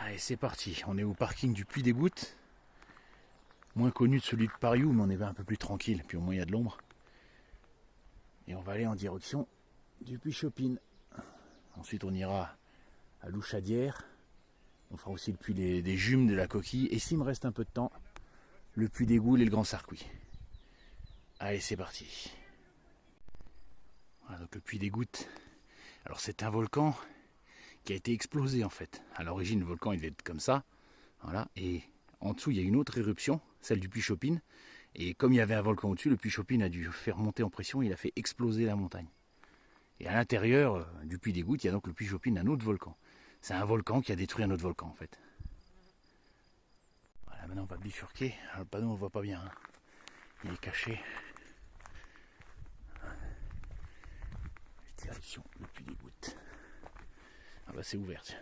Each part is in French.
Allez, c'est parti. On est au parking du Puy des Gouttes. Moins connu de celui de Pariou, mais on est un peu plus tranquille. Puis au moins il y a de l'ombre. Et on va aller en direction du Puy Chopine. Ensuite on ira à Louchadière. On fera aussi le puits des Jumes de la Coquille. Et s'il me reste un peu de temps, le Puy des Goules et le Grand Sarcouy. Allez, c'est parti. Voilà donc le Puy des Gouttes. Alors c'est un volcan qui a été explosé en fait. À l'origine le volcan il devait être comme ça. Voilà. Et en dessous il y a une autre éruption, celle du Puy Chopine. Et comme il y avait un volcan au-dessus, le Puy Chopine a dû faire monter en pression, il a fait exploser la montagne. Et à l'intérieur du Puy des Gouttes, il y a donc le Puy Chopine, un autre volcan. C'est un volcan qui a détruit un autre volcan en fait. Voilà, maintenant on va bifurquer. Alors, le panneau on ne voit pas bien, hein. Il est caché. Direction le Puy des Gouttes. Ah bah c'est ouvert tiens.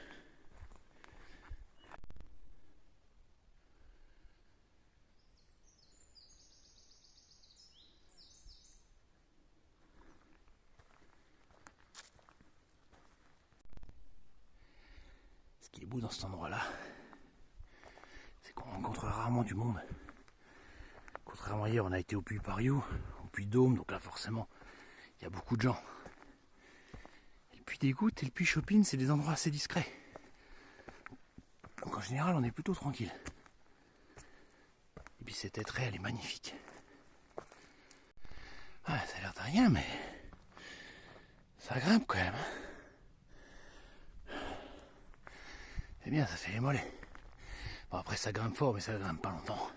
Ce qui est beau dans cet endroit-là, c'est qu'on rencontre rarement du monde. Contrairement à hier, on a été au Puy Pariou, au Puy Dôme, donc là forcément, il y a beaucoup de gens. Et le Puy des Gouttes et le Puy Chopine, c'est des endroits assez discrets. Donc en général, on est plutôt tranquille. Et puis cette étrée, elle est magnifique. Ah, ça a l'air de rien, mais ça grimpe quand même. C'est bien, ça fait les mollets. Bon, après, ça grimpe fort, mais ça grimpe pas longtemps.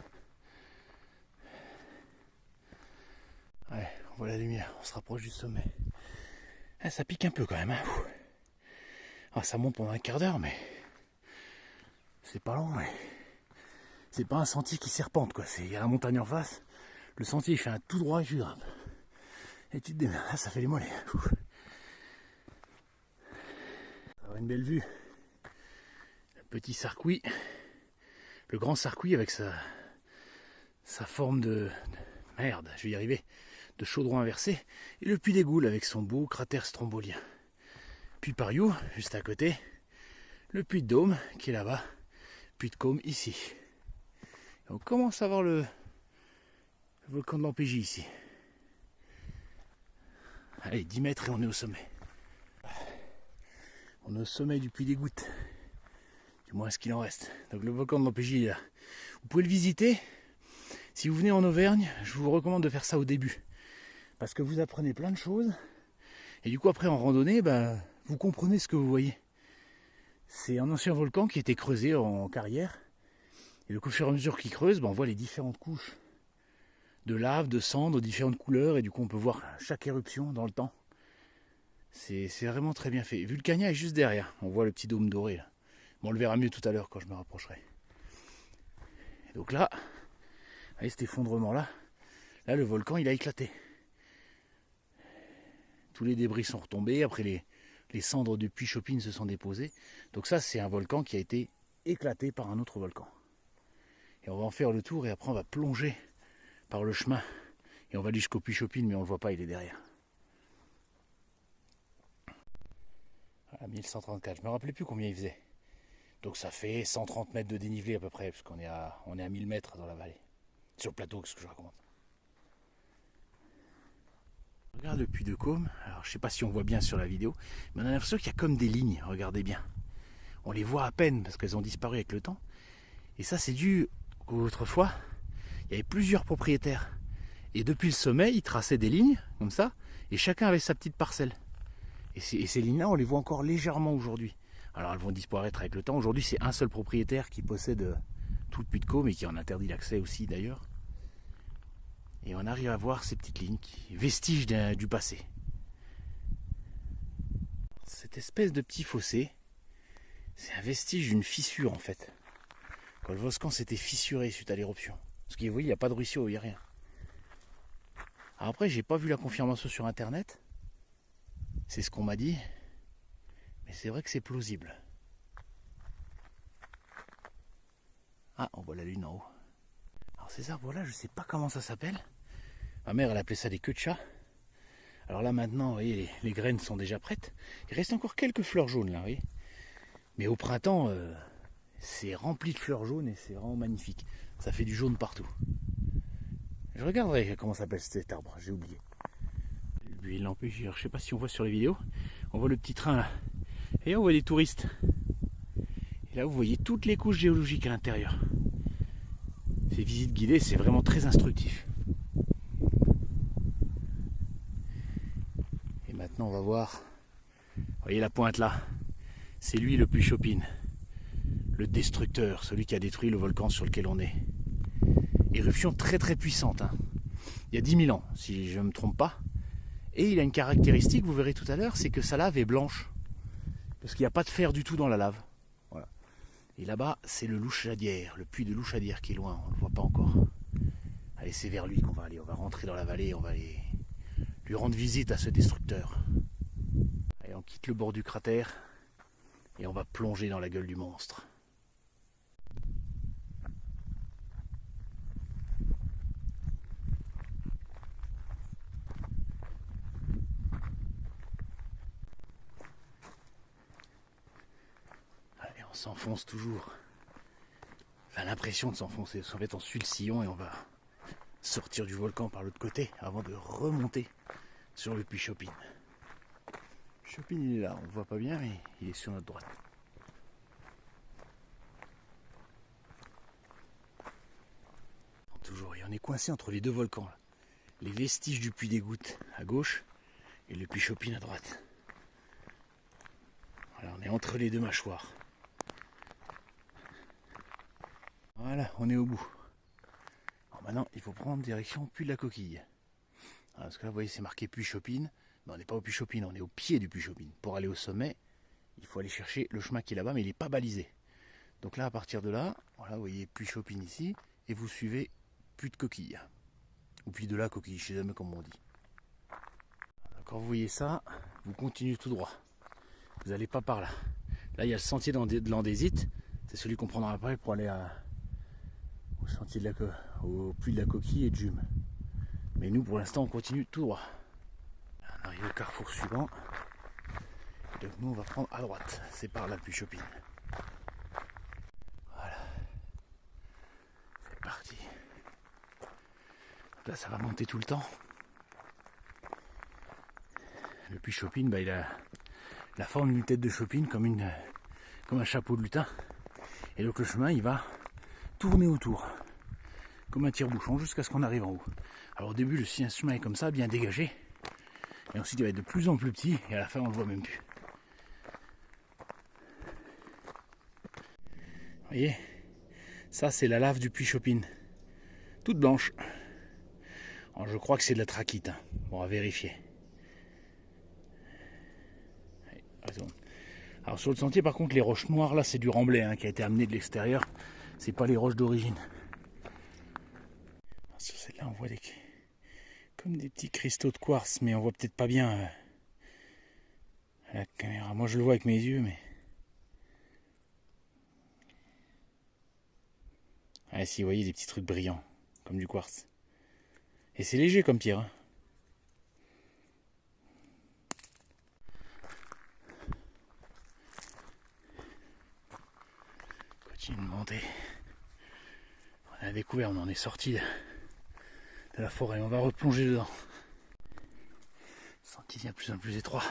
Ouais, on voit la lumière, on se rapproche du sommet. Ah, ça pique un peu quand même. Hein. Ah, ça monte pendant un quart d'heure, mais c'est pas long. Mais c'est pas un sentier qui serpente, quoi. Il y a la montagne en face. Le sentier, il fait un tout droit et tu grimpes. Et tu te démerdes. Ah, ça fait les mollets. Ça va une belle vue. Le petit Sarcouy. Le grand Sarcouy avec sa forme de merde, je vais y arriver, de chaudron inversé, et le Puy des Goules avec son beau cratère strombolien. Puy Pariou, juste à côté, le Puy de Dôme qui est là-bas, Puy de Côme ici. Et on commence à voir le volcan de l'Ampégie ici. Allez, 10 mètres et on est au sommet. On est au sommet du Puy des Gouttes, du moins ce qu'il en reste. Donc le volcan de l'Ampégie est là. Vous pouvez le visiter. Si vous venez en Auvergne, je vous recommande de faire ça au début. Parce que vous apprenez plein de choses. Et du coup, après, en randonnée, vous comprenez ce que vous voyez. C'est un ancien volcan qui a été creusé en carrière. Et au fur et à mesure qu'il creuse, on voit les différentes couches de lave, de cendres, de différentes couleurs. Et du coup, on peut voir chaque éruption dans le temps. C'est vraiment très bien fait. Vulcania est juste derrière. On voit le petit dôme doré là. Bon, on le verra mieux tout à l'heure quand je me rapprocherai. Et donc là... Voyez cet effondrement là, le volcan il a éclaté. Tous les débris sont retombés, après les cendres du Puy Chopine se sont déposées. Donc ça c'est un volcan qui a été éclaté par un autre volcan. Et on va en faire le tour et après on va plonger par le chemin. Et on va aller jusqu'au Puy Chopine mais on ne le voit pas, il est derrière. Voilà, 1134, je ne me rappelais plus combien il faisait. Donc ça fait 130 mètres de dénivelé à peu près, puisqu'on est à 1000 mètres dans la vallée. Sur le plateau, ce que je raconte. Regarde le Puy de Côme. Alors je sais pas si on voit bien sur la vidéo, mais on a l'impression qu'il y a comme des lignes, regardez bien. On les voit à peine parce qu'elles ont disparu avec le temps. Et ça c'est dû qu'autrefois, il y avait plusieurs propriétaires. Et depuis le sommet, ils traçaient des lignes, comme ça, et chacun avait sa petite parcelle. Et ces lignes-là, on les voit encore légèrement aujourd'hui. Alors elles vont disparaître avec le temps. Aujourd'hui, c'est un seul propriétaire qui possède tout le Puy de Côme et qui en interdit l'accès aussi d'ailleurs. Et on arrive à voir ces petites lignes, vestiges du passé. Cette espèce de petit fossé, c'est un vestige d'une fissure en fait. Quand le volcan s'était fissuré suite à l'éruption. Parce que vous voyez, il n'y a pas de ruisseau, il n'y a rien. Alors après, j'ai pas vu la confirmation sur internet. C'est ce qu'on m'a dit. Mais c'est vrai que c'est plausible. Ah, on voit la lune en haut. Alors ces arbres-là, je sais pas comment ça s'appelle. Ma mère, elle appelait ça des queues de chat. Alors là maintenant, vous voyez, les graines sont déjà prêtes. Il reste encore quelques fleurs jaunes là, vous voyez. Mais au printemps, C'est rempli de fleurs jaunes et c'est vraiment magnifique. Ça fait du jaune partout. Je regarderai comment s'appelle cet arbre, j'ai oublié. Lui, il l'empêche, je sais pas si on voit sur les vidéos, on voit le petit train là. Et on voit des touristes. Et là vous voyez toutes les couches géologiques à l'intérieur. Ces visites guidées, c'est vraiment très instructif. Et maintenant on va voir, vous voyez la pointe là, c'est lui le puits Chopin, le destructeur, celui qui a détruit le volcan sur lequel on est. Éruption très très puissante, hein. Il y a 10 000 ans, si je ne me trompe pas. Et il a une caractéristique, vous verrez tout à l'heure, c'est que sa lave est blanche. Parce qu'il n'y a pas de fer du tout dans la lave. Voilà. Et là-bas, c'est le Louchadière, le puits de Louchadière qui est loin, on ne le voit pas encore. Allez, c'est vers lui qu'on va aller, on va rentrer dans la vallée, on va aller lui rendre visite à ce destructeur. Allez, on quitte le bord du cratère et on va plonger dans la gueule du monstre. On s'enfonce toujours. Enfin, l'impression de s'enfoncer. En fait, on suit le sillon et on va sortir du volcan par l'autre côté avant de remonter sur le puits Chopin. Chopin, il est là. On ne le voit pas bien, mais il est sur notre droite. Toujours. Et on est coincé entre les deux volcans. Là. Les vestiges du puits des Gouttes à gauche et le puits Chopin à droite. Voilà, on est entre les deux mâchoires. Voilà, on est au bout. Alors maintenant, il faut prendre direction puits de la Coquille. Alors, parce que là, vous voyez, c'est marqué puits Chopin. Mais on n'est pas au puits Chopin, on est au pied du puits Chopin. Pour aller au sommet, il faut aller chercher le chemin qui est là-bas, mais il n'est pas balisé. Donc là, à partir de là, voilà, vous voyez puits Chopin ici, et vous suivez puits de Coquille. Ou puits de la Coquille, je ne sais jamais comment on dit. Alors, quand vous voyez ça, vous continuez tout droit. Vous n'allez pas par là. Là, il y a le sentier de l'andésite. C'est celui qu'on prendra après pour aller au sentier au puits de la Coquille et de Jume. Mais nous, pour l'instant, on continue tout droit. On arrive au carrefour suivant. Et donc nous, on va prendre à droite. C'est par là le puits Chopin. Voilà. C'est parti. Donc là, ça va monter tout le temps. Le puits Chopin, il a la forme d'une tête de Chopin, comme un chapeau de lutin. Et donc le chemin, il va tourner autour, comme un tire-bouchon, jusqu'à ce qu'on arrive en haut. Alors au début, le chemin est comme ça, bien dégagé. Et ensuite, il va être de plus en plus petit, et à la fin, on ne le voit même plus. Vous voyez, ça, c'est la lave du puits Chopin. Toute blanche. Alors, je crois que c'est de la trachyte. Hein. On va vérifier. Alors sur le sentier, par contre, les roches noires, là, c'est du remblai hein, qui a été amené de l'extérieur. C'est pas les roches d'origine. Sur celle-là, on voit comme des petits cristaux de quartz, mais on voit peut-être pas bien à la caméra. Moi, je le vois avec mes yeux, mais... Ah si, vous voyez, des petits trucs brillants, comme du quartz. Et c'est léger comme pierre. Hein. Continue de monter. On a découvert, on en est sorti de la forêt, on va replonger dedans. Le sentier devient de plus en plus étroit.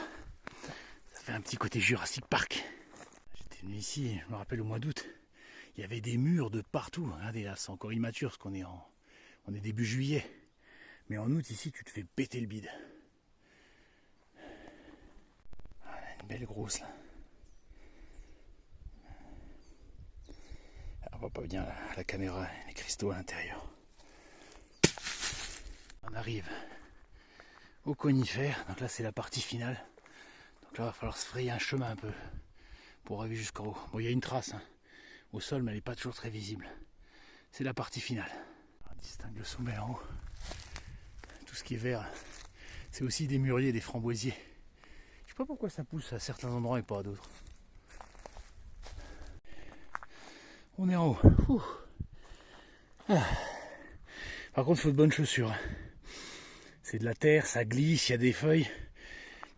Ça fait un petit côté Jurassic Park. J'étais venu ici, je me rappelle au mois d'août, il y avait des murs de partout. Regardez là, c'est encore immature parce qu'on est début juillet. Mais en août ici, tu te fais péter le bide. Voilà, une belle grosse là. On voit pas bien la caméra, les cristaux à l'intérieur. On arrive au conifère, donc là c'est la partie finale. Donc là il va falloir se frayer un chemin un peu pour arriver jusqu'en haut. Bon, il y a une trace hein, au sol, mais elle n'est pas toujours très visible. C'est la partie finale. On distingue le sommet en haut. Tout ce qui est vert, c'est aussi des mûriers, des framboisiers. Je sais pas pourquoi ça pousse à certains endroits et pas à d'autres. On est en haut. Ah. Par contre, il faut de bonnes chaussures. C'est de la terre, ça glisse, il y a des feuilles.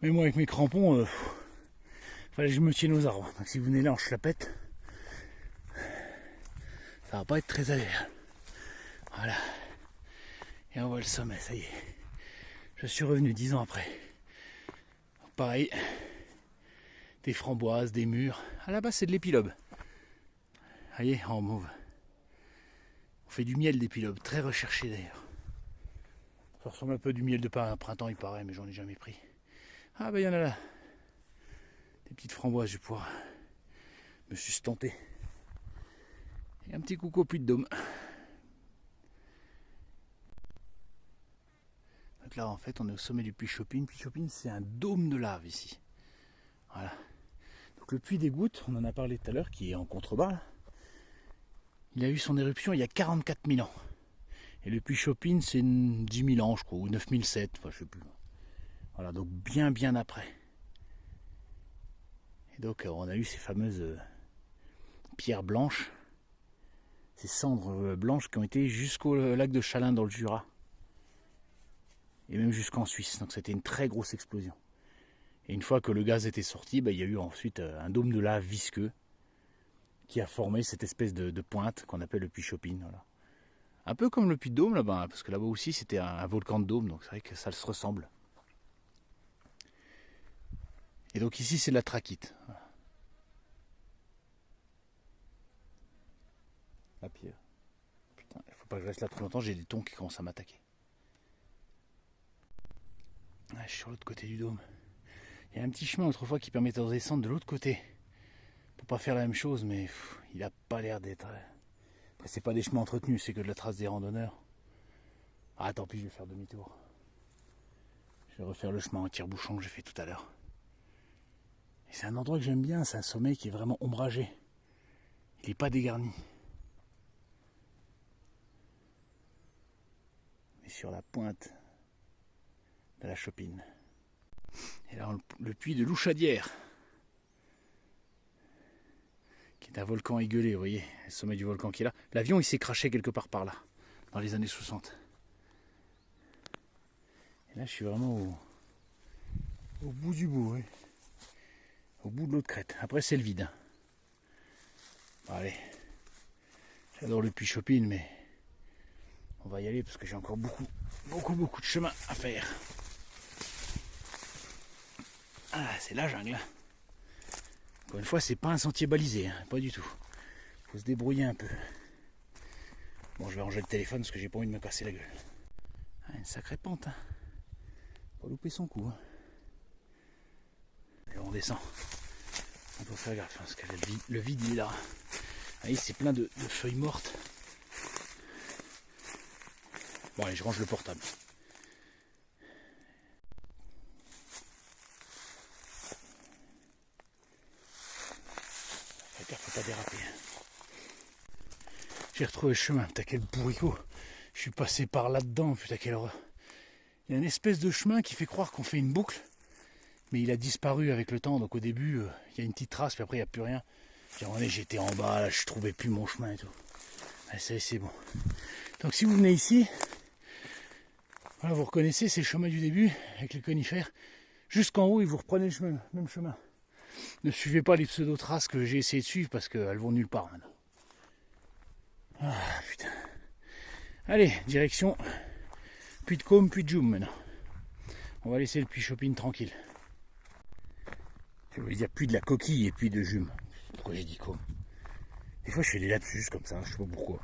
Mais moi, avec mes crampons, fallait que je me tienne aux arbres. Donc si vous venez là en chlapette, ça va pas être très agréable. Voilà. Et on voit le sommet, ça y est. Je suis revenu 10 ans après. Pareil, des framboises, des mûres. À la base, c'est de l'épilobe. Vous voyez, en mauve. On fait du miel d'épilobe, très recherché d'ailleurs. Ça ressemble un peu du miel de printemps, il paraît, mais j'en ai jamais pris. Ah ben il y en a là. Des petites framboises, je vais pouvoir me sustenter. Et un petit coucou au Puy de Dôme. Donc là en fait on est au sommet du Puy Chopine. Puy Chopine c'est un dôme de lave ici. Voilà. Donc le puits des Gouttes, on en a parlé tout à l'heure, qui est en contrebas. Là. Il a eu son éruption il y a 44 000 ans. Et le Puy Chopine c'est 10 000 ans je crois, ou 9 007, enfin je sais plus. Voilà, donc bien après. Et donc on a eu ces fameuses pierres blanches, ces cendres blanches qui ont été jusqu'au lac de Chalin dans le Jura. Et même jusqu'en Suisse, donc c'était une très grosse explosion. Et une fois que le gaz était sorti, il y a eu ensuite un dôme de lave visqueux qui a formé cette espèce de pointe qu'on appelle le Puy Chopine. Voilà. Un peu comme le Puy de Dôme là-bas, parce que là-bas aussi c'était un volcan de dôme, donc c'est vrai que ça se ressemble. Et donc ici c'est de la trachyte. Voilà. La pierre. Putain, il faut pas que je reste là trop longtemps, j'ai des thons qui commencent à m'attaquer. Ah, je suis sur l'autre côté du dôme. Il y a un petit chemin autrefois qui permettait de descendre de l'autre côté. Pour pas faire la même chose, mais il a pas l'air d'être... Après c'est pas des chemins entretenus, c'est que de la trace des randonneurs. Ah tant pis, je vais faire demi-tour. Je vais refaire le chemin en tire-bouchon que j'ai fait tout à l'heure. Et c'est un endroit que j'aime bien, c'est un sommet qui est vraiment ombragé. Il n'est pas dégarni. On est sur la pointe de la Chopine. Et là, le puits de Louchadière, qui est un volcan égueulé, vous voyez, le sommet du volcan qui est là. L'avion, il s'est craché quelque part par là, dans les années 60. Et là, je suis vraiment au bout du bout, oui. Au bout de l'autre crête. Après, c'est le vide. Bon, allez, j'adore le puits Chopine, mais on va y aller parce que j'ai encore beaucoup de chemin à faire. Ah, c'est la jungle. Encore une fois, c'est pas un sentier balisé, hein, pas du tout. Faut se débrouiller un peu. Bon, je vais ranger le téléphone parce que j'ai pas envie de me casser la gueule. Ah, une sacrée pente, hein. Pas louper son coup. Hein. Et on descend. On peut faire gaffe hein, parce que le vide il est là. Ah, c'est plein de feuilles mortes. Bon, allez, je range le portable. Faut pas déraper. J'ai retrouvé le chemin, putain quel bourricot. Je suis passé par là-dedans, putain quelle horreur. Il y a une espèce de chemin qui fait croire qu'on fait une boucle, mais il a disparu avec le temps, donc au début il y a une petite trace, puis après il n'y a plus rien. J'étais en bas, là, je trouvais plus mon chemin et tout. Ah, c'est bon. Donc si vous venez ici, voilà, vous reconnaissez, c'est le chemin du début, avec les conifères. Jusqu'en haut, et vous reprenez le chemin, même chemin. Ne suivez pas les pseudo-traces que j'ai essayé de suivre parce qu'elles vont nulle part maintenant. Ah putain. Allez, direction Puy de Côme, Puy de Joum maintenant. On va laisser le Puy Chopine tranquille. Je voulais dire Puy de la Coquille et Puy de Jume. Pourquoi j'ai dit Côme? Des fois je fais des lapsus comme ça, je sais pas pourquoi.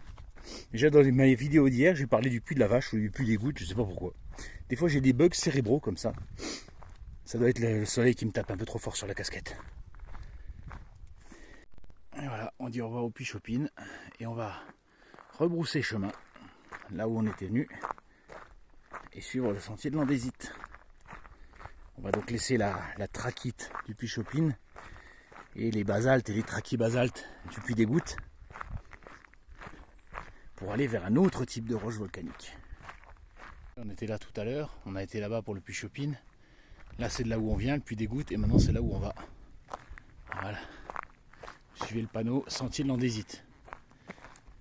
Déjà dans mes vidéos d'hier, j'ai parlé du Puy de la Vache ou du Puy des Gouttes, je sais pas pourquoi. Des fois j'ai des bugs cérébraux comme ça. Ça doit être le soleil qui me tape un peu trop fort sur la casquette. Et voilà, on dit au revoir au Puy Chopine et on va rebrousser chemin là où on était venu et suivre le sentier de l'andésite. On va donc laisser la trachyte du Puy Chopine et les basaltes et les trachybasaltes du Puy des Gouttes pour aller vers un autre type de roche volcanique. On était là tout à l'heure, on a été là-bas pour le Puy Chopine. Là c'est de là où on vient, le Puy des Gouttes, et maintenant c'est là où on va. Voilà. Suivez le panneau sentier de l'andésite.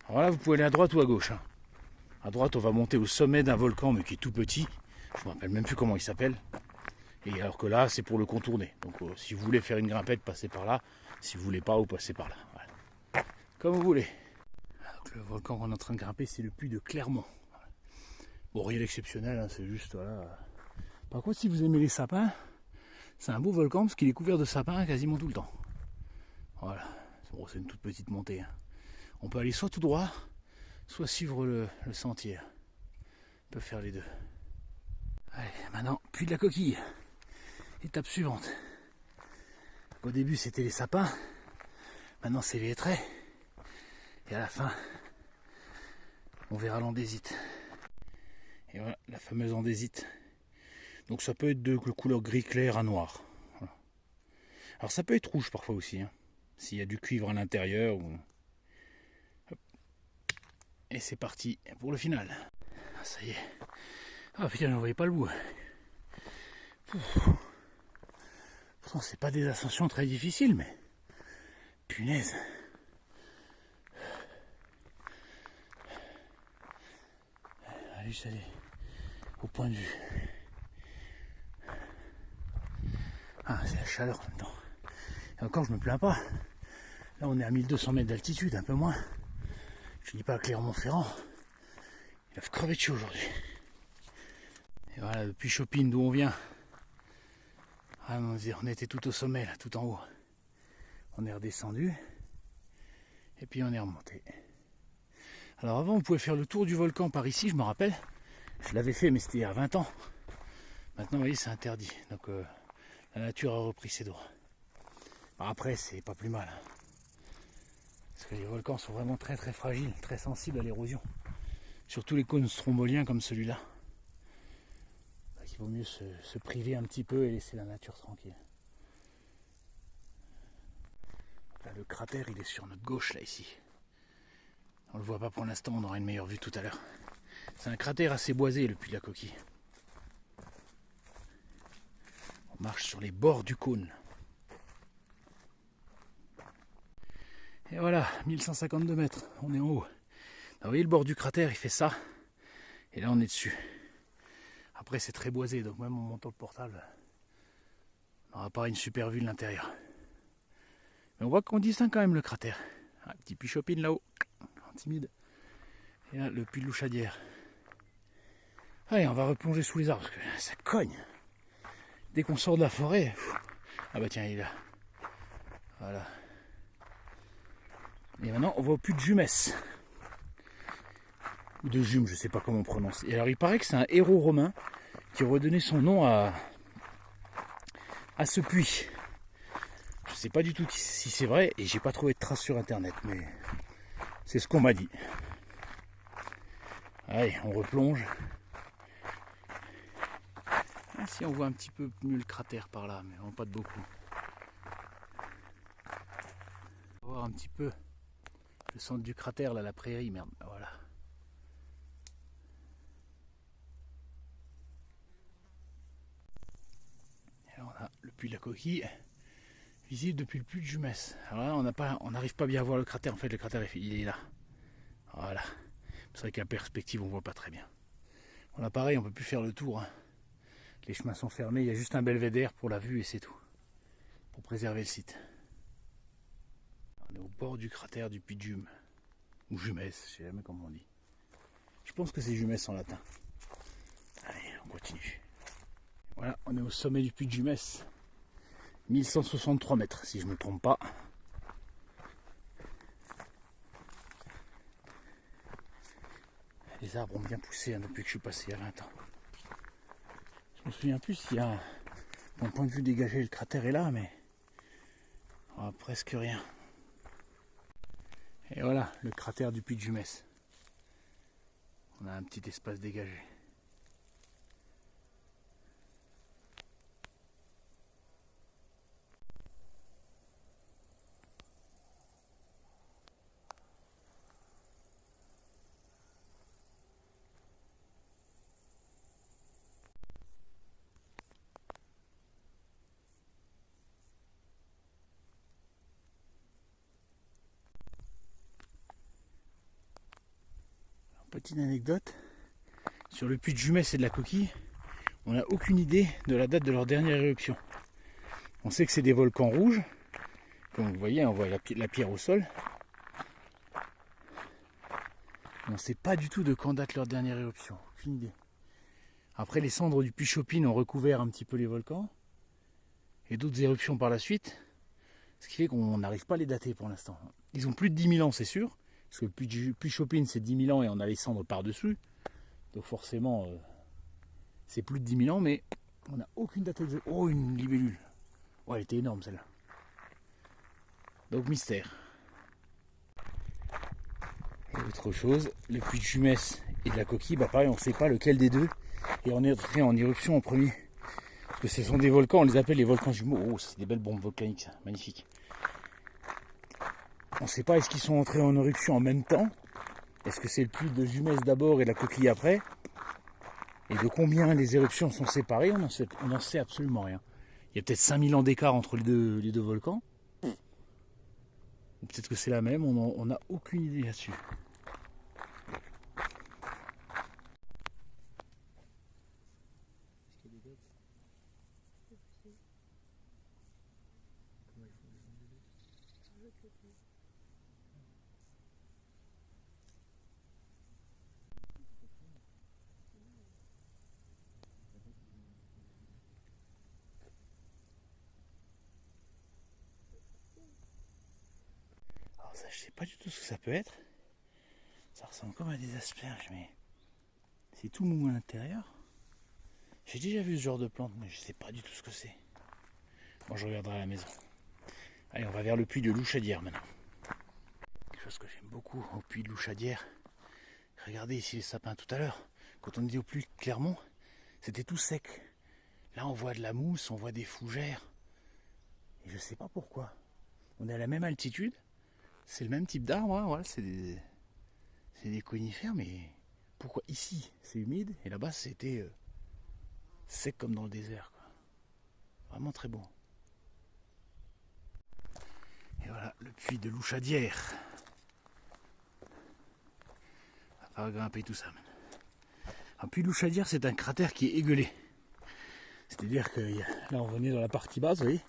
Alors là vous pouvez aller à droite ou à gauche. Hein. À droite on va monter au sommet d'un volcan mais qui est tout petit. Je ne me rappelle même plus comment il s'appelle. Et alors que là c'est pour le contourner. Donc si vous voulez faire une grimpette, passez par là. Si vous voulez pas, vous passez par là. Voilà. Comme vous voulez. Donc Le volcan qu'on est en train de grimper, c'est le puy de Clermont. Bon, rien d'exceptionnel, hein, c'est juste voilà. Par contre, si vous aimez les sapins, c'est un beau volcan parce qu'il est couvert de sapins quasiment tout le temps. Voilà. Bon, c'est une toute petite montée. Hein. On peut aller soit tout droit, soit suivre le sentier. On peut faire les deux. Allez, maintenant, puy de la Coquille. Étape suivante. Au début, c'était les sapins. Maintenant, c'est les hêtraies. Et à la fin, on verra l'andésite. Et voilà, la fameuse andésite. Donc ça peut être de couleur gris clair à noir. Voilà. Alors ça peut être rouge parfois aussi. Hein, s'il y a du cuivre à l'intérieur. Ou... Et c'est parti pour le final. Ah, ça y est. Ah putain, je ne voyais pas le bout. Pourtant, c'est pas des ascensions très difficiles, mais... Punaise. Allez, je aller au point de vue. Ah, c'est la chaleur en même temps. Et encore, je me plains pas. Là, on est à 1200 mètres d'altitude, un peu moins. Je dis pas à Clermont-Ferrand. Il a crevé de chaud aujourd'hui. Et voilà, depuis Chopin, d'où on vient. Ah, on était tout au sommet, là, tout en haut. On est redescendu. Et puis on est remonté. Alors avant, on pouvait faire le tour du volcan par ici, je me rappelle. Je l'avais fait, mais c'était il y a 20 ans. Maintenant, vous voyez, c'est interdit. Donc la nature a repris ses droits. Alors, après, c'est pas plus mal. Hein. Parce que les volcans sont vraiment très très fragiles, très sensibles à l'érosion. Surtout les cônes stromboliens comme celui-là. Donc, il vaut mieux se priver un petit peu et laisser la nature tranquille. Là, le cratère, il est sur notre gauche, là, ici. On le voit pas pour l'instant, on aura une meilleure vue tout à l'heure. C'est un cratère assez boisé, le puy de la Coquille. On marche sur les bords du cône. Et voilà, 1152 mètres, on est en haut. Vous voyez le bord du cratère, il fait ça. Et là, on est dessus. Après, c'est très boisé, donc même en montant le portable, on n'aura pas une super vue de l'intérieur. Mais on voit qu'on distingue quand même le cratère. Un petit puy Chopin là-haut, timide. Et là, le puy de Louchadière. Allez, on va replonger sous les arbres, parce que ça cogne. Dès qu'on sort de la forêt... Ah bah tiens, il est là. Voilà. Et maintenant, on va au puy de Jumès. Ou de Jume, je sais pas comment on prononce. Et alors, il paraît que c'est un héros romain qui a redonné son nom à ce puits. Je sais pas du tout si c'est vrai, et j'ai pas trouvé de traces sur internet, mais c'est ce qu'on m'a dit. Allez, on replonge. Ah, si, on voit un petit peu mieux le cratère par là, mais vraiment pas de beaucoup. On va voir un petit peu le centre du cratère, là, la prairie, merde, voilà. Et là, on a le puy de la Coquille, visible depuis le puy de Jumès. Alors là, on n'arrive pas bien à voir le cratère, en fait, le cratère, il est là. Voilà. C'est vrai qu'à perspective, on voit pas très bien. On a pareil, on peut plus faire le tour. Hein. Les chemins sont fermés, il y a juste un belvédère pour la vue et c'est tout. Pour préserver le site. On est au bord du cratère du puy de Jume. Ou Jumès, je sais jamais comment on dit. Je pense que c'est Jumès en latin. Allez, on continue. Voilà, on est au sommet du puy de Jumès. 1163 mètres, si je ne me trompe pas. Les arbres ont bien poussé hein, depuis que je suis passé il y a 20 ans. Je me souviens plus s'il y a, d'un point de vue dégagé, le cratère est là, mais presque rien. Et voilà, le cratère du puy de Jumès. On a un petit espace dégagé. Petite anecdote, sur le puy de Jumès et de la Coquille, on n'a aucune idée de la date de leur dernière éruption. On sait que c'est des volcans rouges, comme vous voyez, on voit la pierre au sol. On ne sait pas du tout de quand date leur dernière éruption. Aucune idée. Après, les cendres du puits Chopin ont recouvert un petit peu les volcans. Et d'autres éruptions par la suite. Ce qui fait qu'on n'arrive pas à les dater pour l'instant. Ils ont plus de 10 000 ans, c'est sûr. Parce que le puits Chopin, c'est 10 000 ans et on a les cendres par-dessus. Donc forcément, c'est plus de 10 000 ans, mais on n'a aucune date exacte. Oh, une libellule. Ouais, elle était énorme celle-là. Donc mystère. Et autre chose, le puits de Jumès et de la Coquille, bah pareil, on ne sait pas lequel des deux est entré en éruption en premier. Parce que ce sont des volcans, on les appelle les volcans jumeaux. Oh, c'est des belles bombes volcaniques, ça. Magnifique. On ne sait pas est-ce qu'ils sont entrés en éruption en même temps. Est-ce que c'est le puits de Jumès d'abord et la Coquille après? Et de combien les éruptions sont séparées, on n'en sait absolument rien. Il y a peut-être 5000 ans d'écart entre les deux volcans. Ou peut-être que c'est la même, on n'a aucune idée là-dessus. Alors ça, je sais pas du tout ce que ça peut être. Ça ressemble comme à des asperges, mais c'est tout mou à l'intérieur. J'ai déjà vu ce genre de plante, mais je sais pas du tout ce que c'est. Bon, je regarderai à la maison. Allez, on va vers le puits de Louchadière maintenant. Quelque chose que j'aime beaucoup au puits de Louchadière. Regardez ici les sapins tout à l'heure. Quand on était au puits de Clermont, c'était tout sec. Là, on voit de la mousse, on voit des fougères. Et je sais pas pourquoi. On est à la même altitude. C'est le même type d'arbre, hein, voilà, c'est des conifères, mais pourquoi ici c'est humide et là-bas c'était sec comme dans le désert, quoi. Vraiment très beau. Et voilà le puits de Louchadière. On va grimper tout ça. Un puits de Louchadière, c'est un cratère qui est égueulé. C'est-à-dire que là on venait dans la partie basse, vous voyez,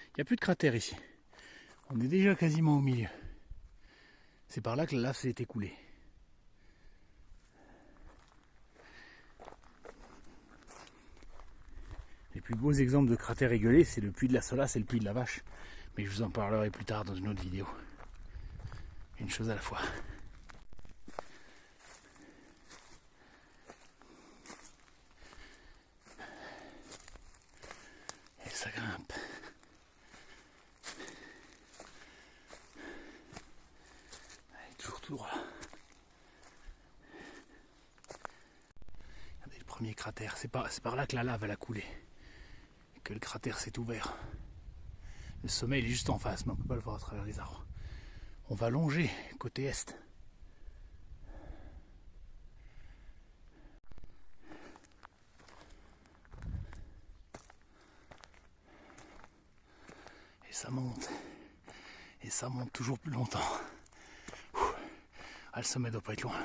il n'y a plus de cratère ici. On est déjà quasiment au milieu. C'est par là que la lave s'est écoulée. Les plus beaux exemples de cratères égueulés, c'est le puits de la Solace et le puits de la Vache. Mais je vous en parlerai plus tard dans une autre vidéo. Une chose à la fois. Et ça grimpe. Allez, toujours tout droit. Regardez le premier cratère. C'est par là que la lave elle a coulé. Et que le cratère s'est ouvert. Le sommet il est juste en face, mais on ne peut pas le voir à travers les arbres. On va longer côté est. Et ça monte. Et ça monte toujours plus longtemps. Ah, le sommet doit pas être loin.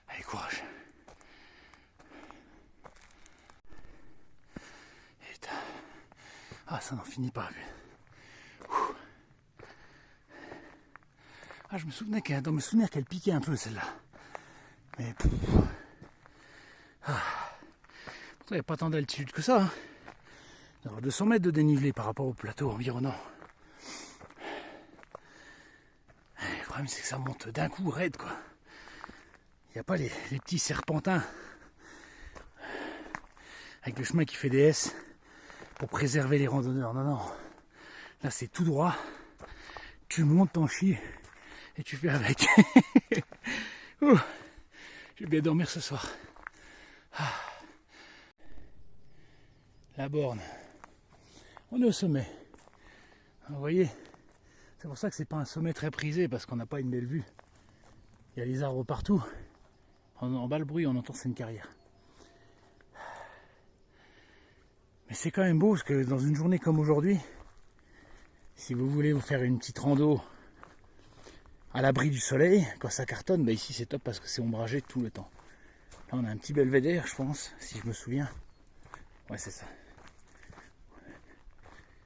Allez, courage. Et ah, ça n'en finit pas. Ah, je me souvenais dans mes souvenirs qu'elle piquait un peu celle-là. Mais ah. Pourtant, il n'y a pas tant d'altitude que ça. Hein. Alors 200 mètres de dénivelé par rapport au plateau environnant. Le problème c'est que ça monte d'un coup raide, quoi. Il n'y a pas les petits serpentins avec le chemin qui fait des S pour préserver les randonneurs. Non, non. Là c'est tout droit. Tu montes, t'en chies et tu fais avec. Je vais bien dormir ce soir. Ah. La borne. On est au sommet. Vous voyez, c'est pour ça que c'est pas un sommet très prisé parce qu'on n'a pas une belle vue. Il y a les arbres partout. En bas le bruit, on entend c'est une carrière. Mais c'est quand même beau parce que dans une journée comme aujourd'hui, si vous voulez vous faire une petite rando à l'abri du soleil, quand ça cartonne, bah ici c'est top parce que c'est ombragé tout le temps. Là on a un petit belvédère, je pense, si je me souviens. Ouais, c'est ça.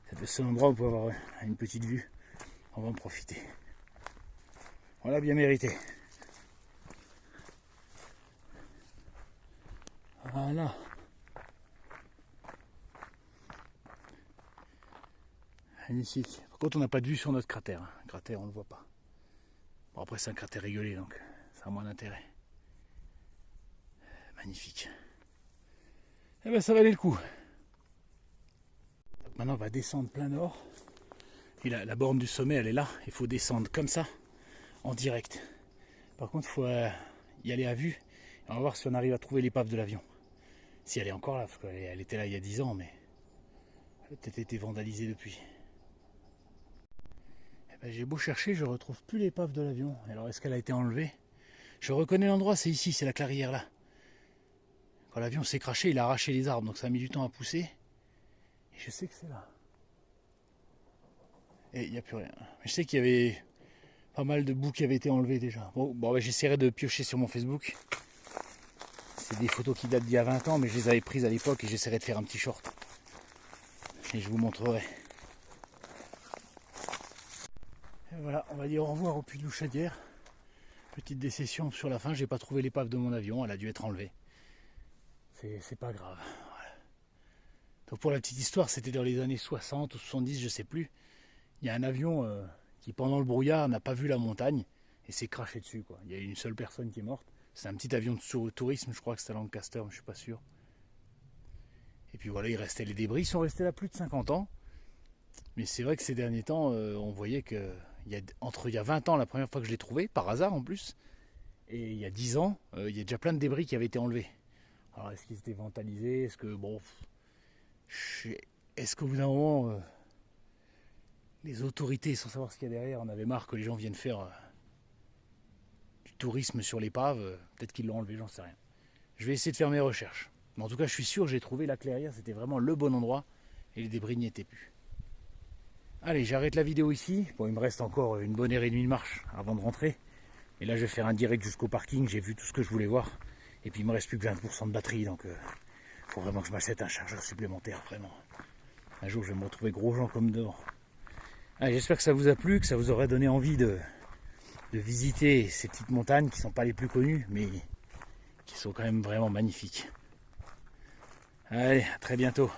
C'est le seul endroit où on peut avoir une petite vue. On va en profiter. Voilà, bien mérité. Voilà. Magnifique. Par contre, on n'a pas de vue sur notre cratère. Le cratère, on ne le voit pas. Bon, après, c'est un cratère régulé, donc ça a moins d'intérêt. Magnifique. Eh ben, ça valait le coup. Donc maintenant, on va descendre plein nord. Et la borne du sommet, elle est là. Il faut descendre comme ça, en direct. Par contre, il faut y aller à vue. On va voir si on arrive à trouver l'épave de l'avion. Si elle est encore là, parce qu'elle était là il y a 10 ans, mais elle a peut-être été vandalisée depuis. Eh ben, j'ai beau chercher, je ne retrouve plus l'épave de l'avion. Alors, est-ce qu'elle a été enlevée? Je reconnais l'endroit, c'est ici, c'est la clairière là. Quand l'avion s'est craché, il a arraché les arbres, donc ça a mis du temps à pousser. Et je sais que c'est là. Et il n'y a plus rien. Mais je sais qu'il y avait pas mal de bouts qui avaient été enlevés déjà. Bon ben, j'essaierai de piocher sur mon Facebook. C'est des photos qui datent d'il y a 20 ans, mais je les avais prises à l'époque et j'essaierai de faire un petit short. Et je vous montrerai. Et voilà, on va dire au revoir au puits de Louchadière. Petite décession sur la fin, j'ai pas trouvé l'épave de mon avion, elle a dû être enlevée. C'est pas grave. Voilà. Donc pour la petite histoire, c'était dans les années 60 ou 70, je sais plus. Il y a un avion qui pendant le brouillard n'a pas vu la montagne et s'est craché dessus, quoi. Il y a une seule personne qui est morte. C'est un petit avion de tourisme, je crois que c'était à Lancaster, mais je suis pas sûr. Et puis voilà, il restait les débris, ils sont restés là plus de 50 ans. Mais c'est vrai que ces derniers temps, on voyait que il y a 20 ans, la première fois que je l'ai trouvé, par hasard en plus, et il y a 10 ans, il y a déjà plein de débris qui avaient été enlevés. Alors est-ce qu'ils étaient vandalisés? Est-ce que bon, est-ce qu'au bout d'un moment, les autorités, sans savoir ce qu'il y a derrière, en avaient marre que les gens viennent faire du tourisme sur l'épave? Peut-être qu'ils l'ont enlevé, j'en sais rien. Je vais essayer de faire mes recherches. Mais en tout cas, je suis sûr, j'ai trouvé la clairière, c'était vraiment le bon endroit, et les débris n'y étaient plus. Allez, j'arrête la vidéo ici. Bon, il me reste encore une bonne heure et demie de marche avant de rentrer. Et là, je vais faire un direct jusqu'au parking. J'ai vu tout ce que je voulais voir. Et puis, il me reste plus que 20% de batterie. Donc, faut vraiment que je m'achète un chargeur supplémentaire. Vraiment. Un jour, je vais me retrouver gros gens comme dehors. Allez, j'espère que ça vous a plu, que ça vous aurait donné envie de visiter ces petites montagnes qui ne sont pas les plus connues, mais qui sont quand même vraiment magnifiques. Allez, à très bientôt.